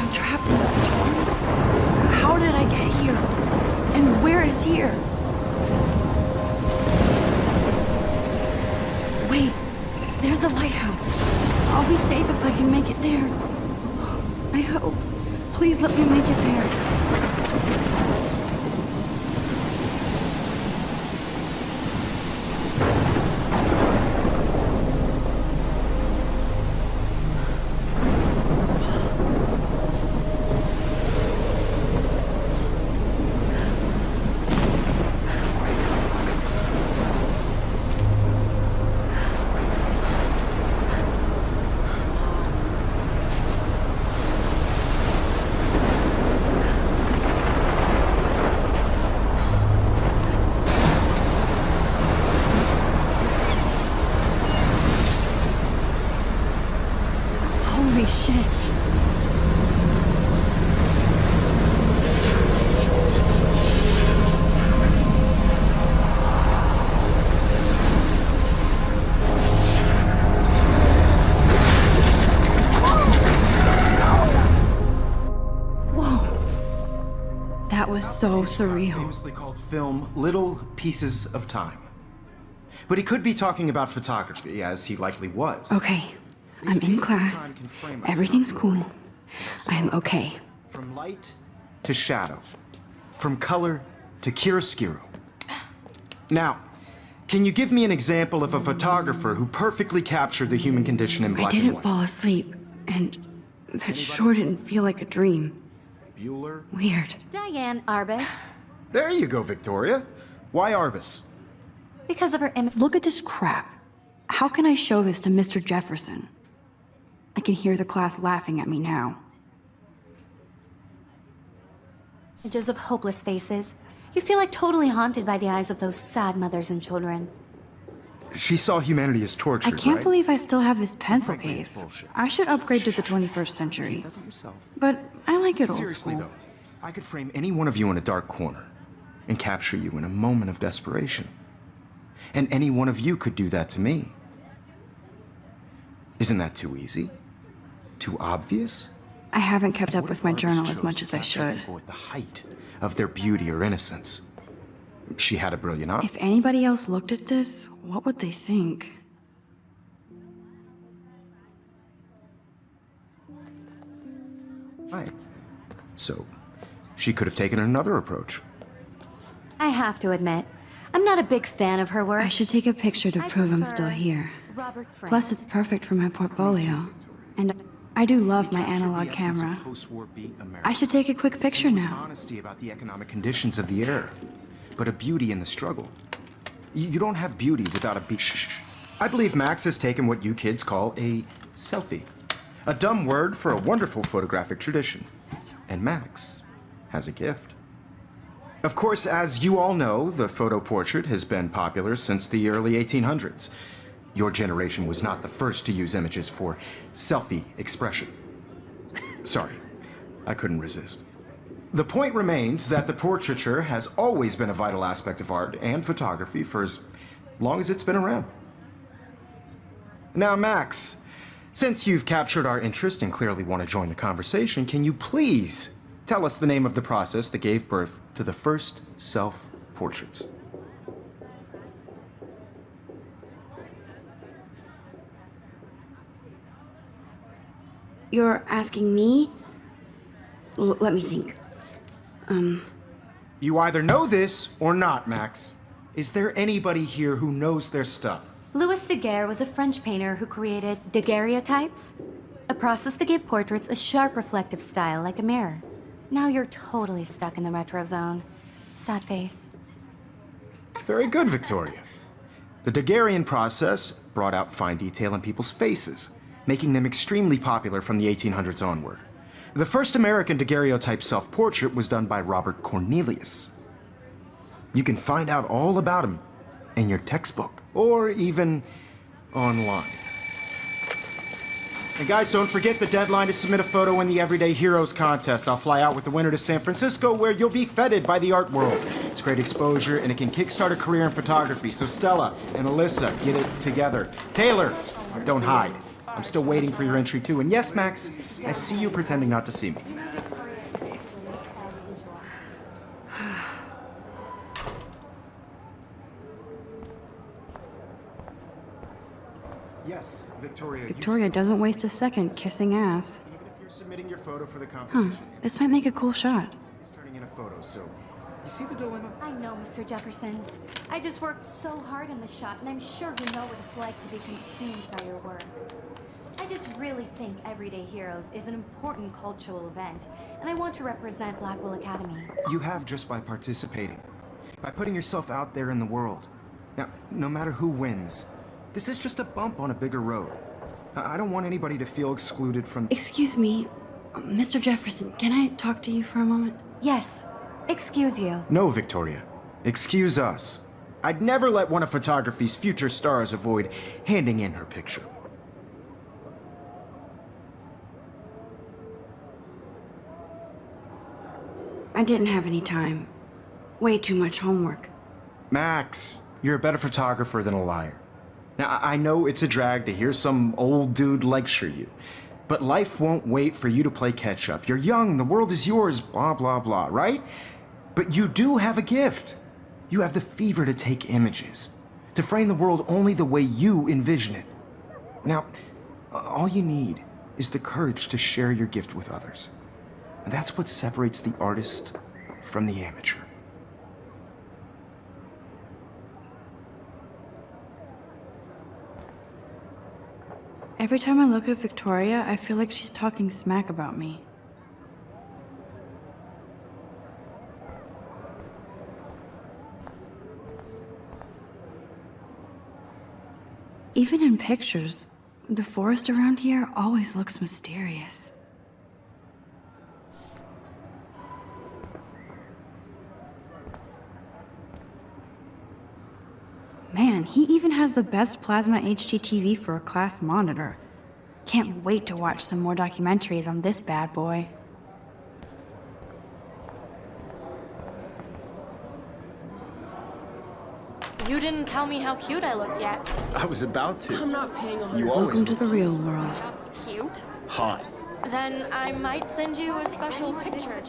I trapped in a storm? How did I get here? And where is here? Wait, there's the lighthouse. I'll be safe if I can make it there. I hope. Please let me make it there. Holy shit. Whoa. That was so surreal. Famously called film Little Pieces of Time. But he could be talking about photography, as he likely was. Okay. I'm in class. Everything's cool. I'm okay. From light to shadow. From color to chiaroscuro. Now, can you give me an example of a photographer who perfectly captured the human condition in black and I didn't white? fall asleep, and that sure didn't feel like a dream. Bueller? Weird. Diane Arbus. There you go, Victoria. Why Arbus? Because of her image. Look at this crap. How can I show this to Mr. Jefferson? I can hear the class laughing at me now. Images of hopeless faces. You feel like totally haunted by the eyes of those sad mothers and children. She saw humanity as tortured, I can't right? believe I still have this pencil Frankly, it's case. bullshit. I should upgrade to the 21st century. Keep that to yourself. But I like it old Seriously, school. though, I could frame any one of you in a dark corner and capture you in a moment of desperation. And any one of you could do that to me. Isn't that too easy? Too obvious? I haven't kept up What with if my Arbus journal as chose much to as I capture should. people at the height of their beauty or innocence? She had a brilliant eye. If anybody else looked at this, what would they think? Right. So, she could have taken another approach. I have to admit, I'm not a big fan of her work. I should take a picture to I prove I'm prefer still here. Robert Frank. Plus, it's perfect for my portfolio. And I do love my analog camera. I should take a quick picture It was now. honesty about the economic conditions of the era, but a beauty in the struggle. You don't have beauty without a beat. I believe Max has taken what you kids call a selfie. A dumb word for a wonderful photographic tradition. And Max has a gift. Of course, as you all know, the photo portrait has been popular since the early 1800s. Your generation was not the first to use images for selfie expression. Sorry, I couldn't resist. The point remains that the portraiture has always been a vital aspect of art and photography for as long as it's been around. Now, Max, since you've captured our interest and clearly want to join the conversation, can you please tell us the name of the process that gave birth to the first self-portraits? You're asking me? Let me think. You either know this or not, Max. Is there anybody here who knows their stuff? Louis Daguerre was a French painter who created daguerreotypes, a process that gave portraits a sharp reflective style like a mirror. Now you're totally stuck in the retro zone. Sad face. Very good, Victoria. The Daguerrean process brought out fine detail in people's faces, making them extremely popular from the 1800s onward. The first American daguerreotype self-portrait was done by Robert Cornelius. You can find out all about him in your textbook, or even online. And guys, don't forget the deadline to submit a photo in the Everyday Heroes contest. I'll fly out with the winner to San Francisco, where you'll be feted by the art world. It's great exposure, and it can kickstart a career in photography. So Stella and Alyssa, get it together. Taylor, don't hide. I'm still waiting for your entry too. And yes, Max, I see you pretending not to see me. Yes, Victoria. Victoria doesn't waste a second kissing ass. Even if you're submitting your photo for the competition, This might make a cool shot. it's turning in a photo, so you see the dilemma? I know, Mr. Jefferson. I just worked so hard in the shot, and I'm sure you know what it's like to be consumed by your work. I just really think Everyday Heroes is an important cultural event, and I want to represent Blackwell Academy. You have just by participating, by putting yourself out there in the world. Now, no matter who wins, this is just a bump on a bigger road. I don't want anybody to feel excluded from... Excuse me, Mr. Jefferson, can I talk to you for a moment? Yes, excuse you. No, Victoria. Excuse us. I'd never let one of photography's future stars avoid handing in her picture. I didn't have any time. Way too much homework. Max, you're a better photographer than a liar. Now, I know it's a drag to hear some old dude lecture you, but life won't wait for you to play catch-up. You're young, the world is yours, blah, blah, blah, right? But you do have a gift. You have the fever to take images, to frame the world only the way you envision it. Now, all you need is the courage to share your gift with others. And that's what separates the artist from the amateur. Every time I look at Victoria, I feel like she's talking smack about me. Even in pictures, the forest around here always looks mysterious. Man, he even has the best plasma HDTV for a class monitor. Can't wait to watch some more documentaries on this bad boy. You didn't tell me how cute I looked yet. I was about to. I'm not paying 100. You always Welcome to the real world. Just cute. hot. Then I might send you a special picture. They're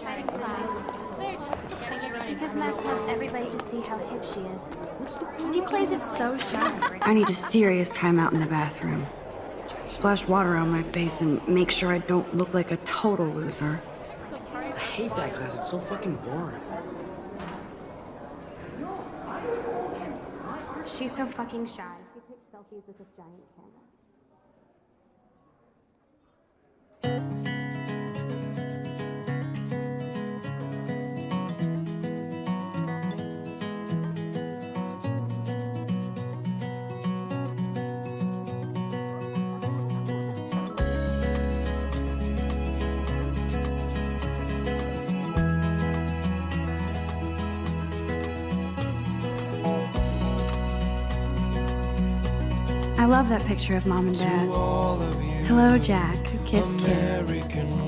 just getting it ready. Because Max wants everybody to see how hip she is. And he plays it so shy. I need a serious timeout in the bathroom. Splash water on my face and make sure I don't look like a total loser. I hate that class. It's so fucking boring. She's so fucking shy. She takes selfies with this giant camera. I love that picture of Mom and Dad. Hello, Jack. Kiss, kiss.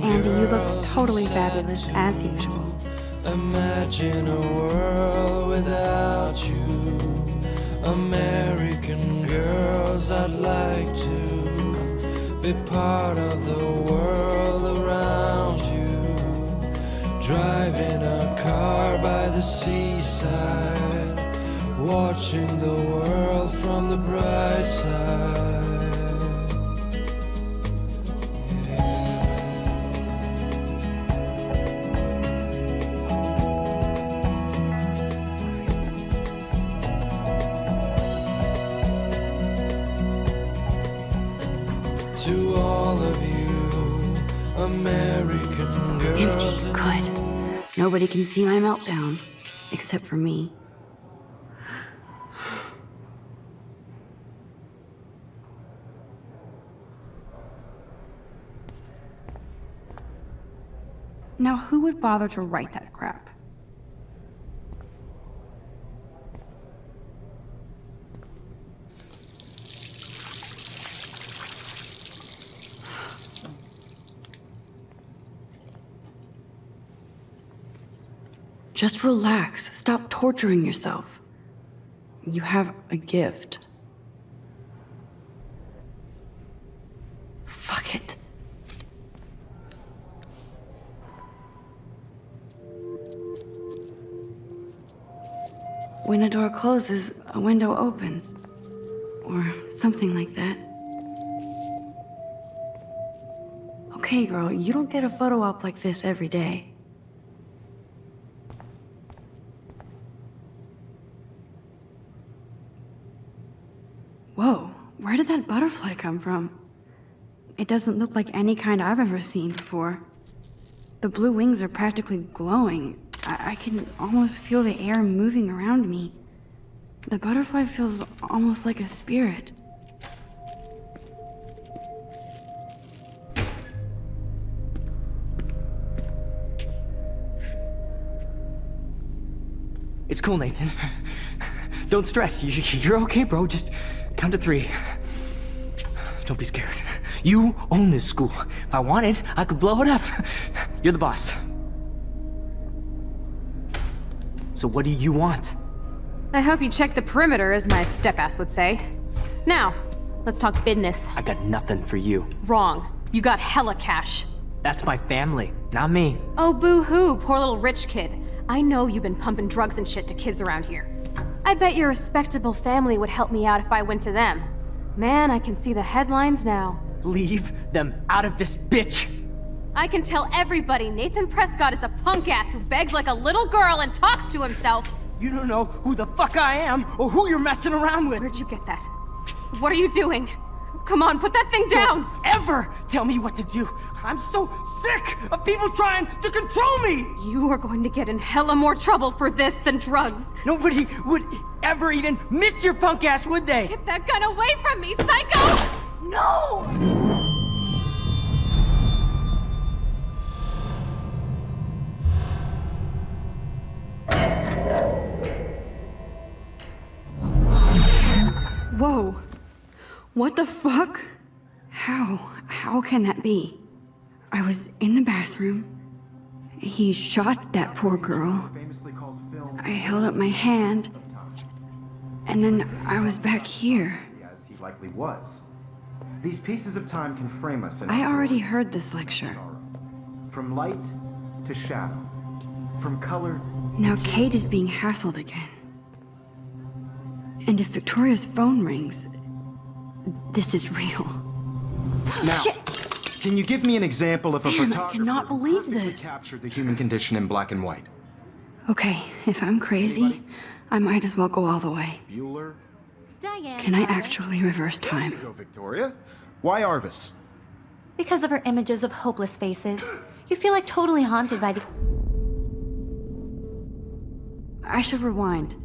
Andy, you look totally fabulous, as usual. Imagine a world without you. American girls, I'd like to be part of the world around you. Driving a car by the seaside, watching the world from the bright side. To all of you, American girls. Empty. Good. Nobody can see my meltdown, except for me. Now, who would bother to write that crap? Just relax. Stop torturing yourself. You have a gift. when a door closes, a window opens. Or something like that. Okay, girl, you don't get a photo op like this every day. Whoa, where did that butterfly come from? It doesn't look like any kind I've ever seen before. The blue wings are practically glowing. I can almost feel the air moving around me. The butterfly feels almost like a spirit. It's cool, Nathan. Don't stress. You're okay, bro. Just count to 3. Don't be scared. You own this school. If I wanted, I could blow it up. You're the boss. So what do you want? I hope you checked the perimeter, as my step-ass would say. Now, let's talk business. I got nothing for you. Wrong. You got hella cash. That's my family, not me. Oh, boo-hoo, poor little rich kid. I know you've been pumping drugs and shit to kids around here. I bet your respectable family would help me out if I went to them. Man, I can see the headlines now. Leave them out of this bitch! I can tell everybody Nathan Prescott is a punk-ass who begs like a little girl and talks to himself. You don't know who the fuck I am or who you're messing around with. Where'd you get that? What are you doing? Come on, put that thing down! Don't ever tell me what to do. I'm so sick of people trying to control me! You are going to get in hella more trouble for this than drugs. Nobody would ever even miss your punk ass, would they? Get that gun away from me, psycho! No! Whoa. What the fuck? How can that be? I was in the bathroom. He shot that poor girl. I held up my hand. And then I was back here. As he likely was. These pieces of time can frame us in I already heard this lecture. From light to shadow. From color. Now Kate is being hassled again. And if Victoria's phone rings, this is real. Now, Shit. Can you give me an example of a Damn, I photographer cannot who believe perfectly this. captured the human condition in black and white? Okay, if I'm crazy, I might as well go all the way. Bueller? Diane. Can I got it. actually reverse There time? you go, Victoria. Why Arbus? Because of her images of hopeless faces, you feel like totally haunted by the... I should rewind.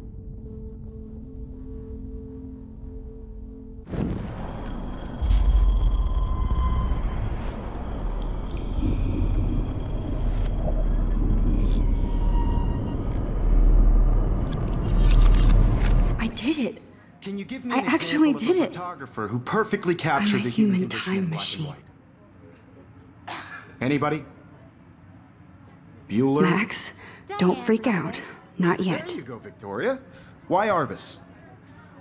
I did it. Can you give me I an actually example did of a it. photographer who perfectly captured I'm a the human human condition time in black machine. and white? Anybody? Bueller? Max, don't freak out. Not yet. There you go, Victoria. Why Arbus?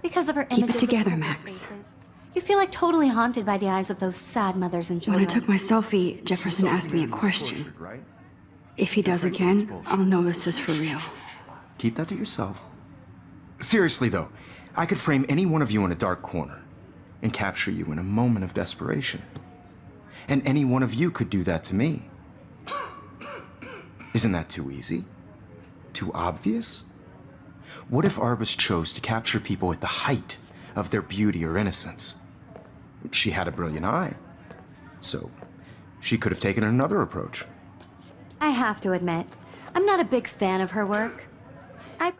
Because of her Keep it images together, of hopeless Max. faces, you feel like totally haunted by the eyes of those sad mothers and When I children. took my selfie, Jefferson asked me a question. Tortured, right? If he does again, I'll know this is for real. Keep that to yourself. Seriously, though, I could frame any one of you in a dark corner and capture you in a moment of desperation. And any one of you could do that to me. Isn't that too easy? Too obvious? What if Arbus chose to capture people at the height of their beauty or innocence? She had a brilliant eye, so she could have taken another approach. I have to admit, I'm not a big fan of her work. I